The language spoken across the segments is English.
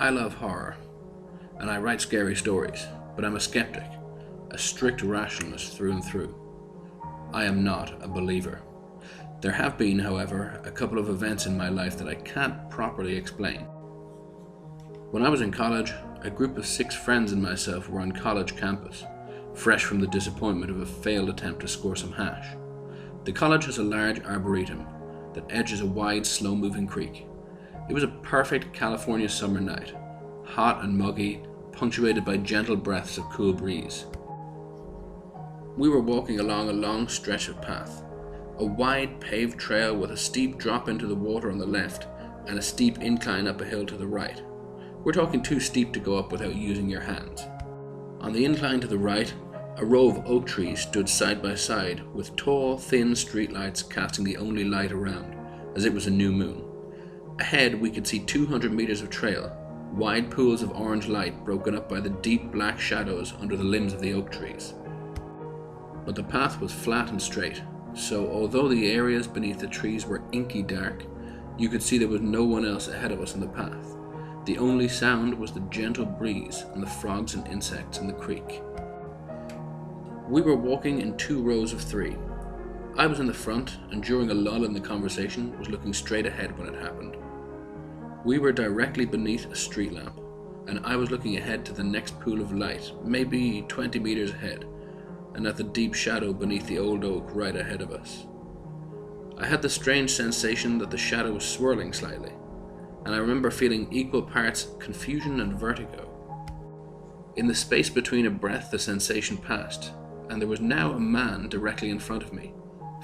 I love horror, and I write scary stories, but I'm a skeptic, a strict rationalist through and through. I am not a believer. There have been, however, a couple of events in my life that I can't properly explain. When I was in college, a group of 6 friends and myself were on college campus, fresh from the disappointment of a failed attempt to score some hash. The college has a large arboretum that edges a wide, slow-moving creek. It was a perfect California summer night, hot and muggy, punctuated by gentle breaths of cool breeze. We were walking along a long stretch of path, a wide paved trail with a steep drop into the water on the left and a steep incline up a hill to the right. We're talking too steep to go up without using your hands. On the incline to the right, a row of oak trees stood side by side with tall, thin streetlights casting the only light around, as it was a new moon. Ahead we could see 200 meters of trail, wide pools of orange light broken up by the deep black shadows under the limbs of the oak trees. But the path was flat and straight, so although the areas beneath the trees were inky dark, you could see there was no one else ahead of us in the path. The only sound was the gentle breeze and the frogs and insects in the creek. We were walking in 2 rows of 3. I was in the front, and during a lull in the conversation was looking straight ahead when it happened. We were directly beneath a street lamp, and I was looking ahead to the next pool of light, maybe 20 meters ahead, and at the deep shadow beneath the old oak right ahead of us. I had the strange sensation that the shadow was swirling slightly, and I remember feeling equal parts confusion and vertigo. In the space between a breath, the sensation passed, and there was now a man directly in front of me,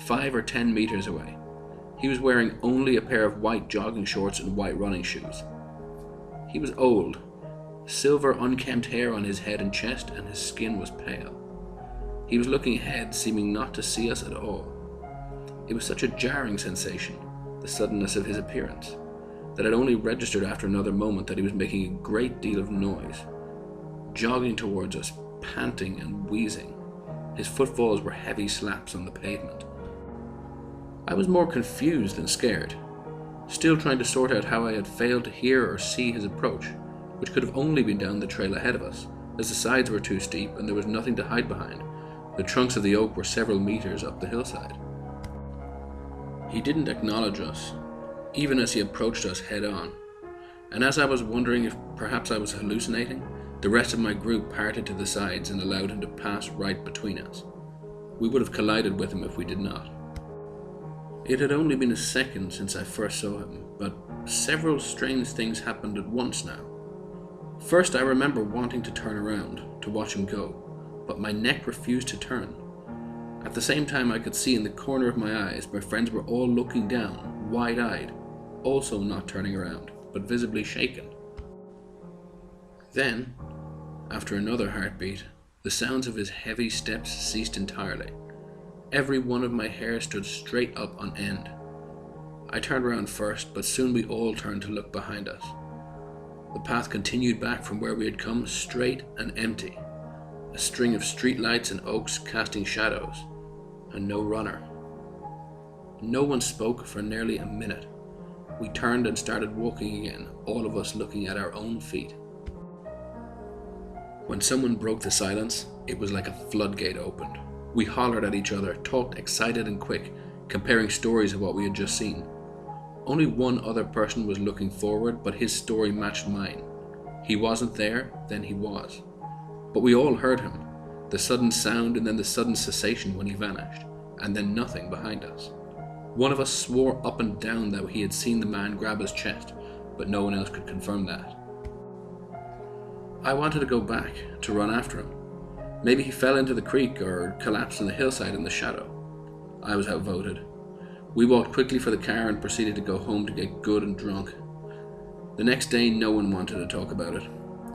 5 or 10 meters away. He was wearing only a pair of white jogging shorts and white running shoes. He was old, silver unkempt hair on his head and chest, and his skin was pale. He was looking ahead, seeming not to see us at all. It was such a jarring sensation, the suddenness of his appearance, that I'd only registered after another moment that he was making a great deal of noise, jogging towards us, panting and wheezing. His footfalls were heavy slaps on the pavement. I was more confused than scared, still trying to sort out how I had failed to hear or see his approach, which could have only been down the trail ahead of us, as the sides were too steep and there was nothing to hide behind. The trunks of the oak were several meters up the hillside. He didn't acknowledge us, even as he approached us head on, and as I was wondering if perhaps I was hallucinating, the rest of my group parted to the sides and allowed him to pass right between us. We would have collided with him if we did not. It had only been a second since I first saw him, but several strange things happened at once now. First, I remember wanting to turn around to watch him go, but my neck refused to turn. At the same time, I could see in the corner of my eyes my friends were all looking down, wide-eyed, also not turning around, but visibly shaken. Then, after another heartbeat, the sounds of his heavy steps ceased entirely. Every one of my hairs stood straight up on end. I turned around first, but soon we all turned to look behind us. The path continued back from where we had come, straight and empty. A string of streetlights and oaks casting shadows, and no runner. No one spoke for nearly a minute. We turned and started walking again, all of us looking at our own feet. When someone broke the silence, it was like a floodgate opened. We hollered at each other, talked excited and quick, comparing stories of what we had just seen. Only one other person was looking forward, but his story matched mine. He wasn't there, then he was. But we all heard him, the sudden sound and then the sudden cessation when he vanished, and then nothing behind us. One of us swore up and down that he had seen the man grab his chest, but no one else could confirm that. I wanted to go back, to run after him. Maybe he fell into the creek or collapsed on the hillside in the shadow. I was outvoted. We walked quickly for the car and proceeded to go home to get good and drunk. The next day, no one wanted to talk about it.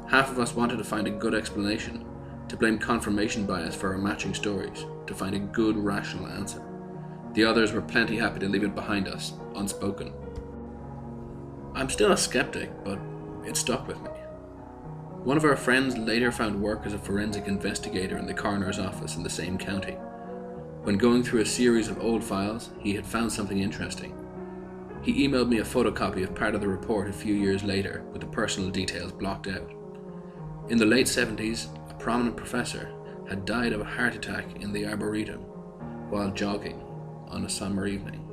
Half of us wanted to find a good explanation, to blame confirmation bias for our matching stories, to find a good, rational answer. The others were plenty happy to leave it behind us, unspoken. I'm still a skeptic, but it stuck with me. One of our friends later found work as a forensic investigator in the coroner's office in the same county. When going through a series of old files, he had found something interesting. He emailed me a photocopy of part of the report a few years later with the personal details blocked out. In the late 70s, a prominent professor had died of a heart attack in the Arboretum while jogging on a summer evening.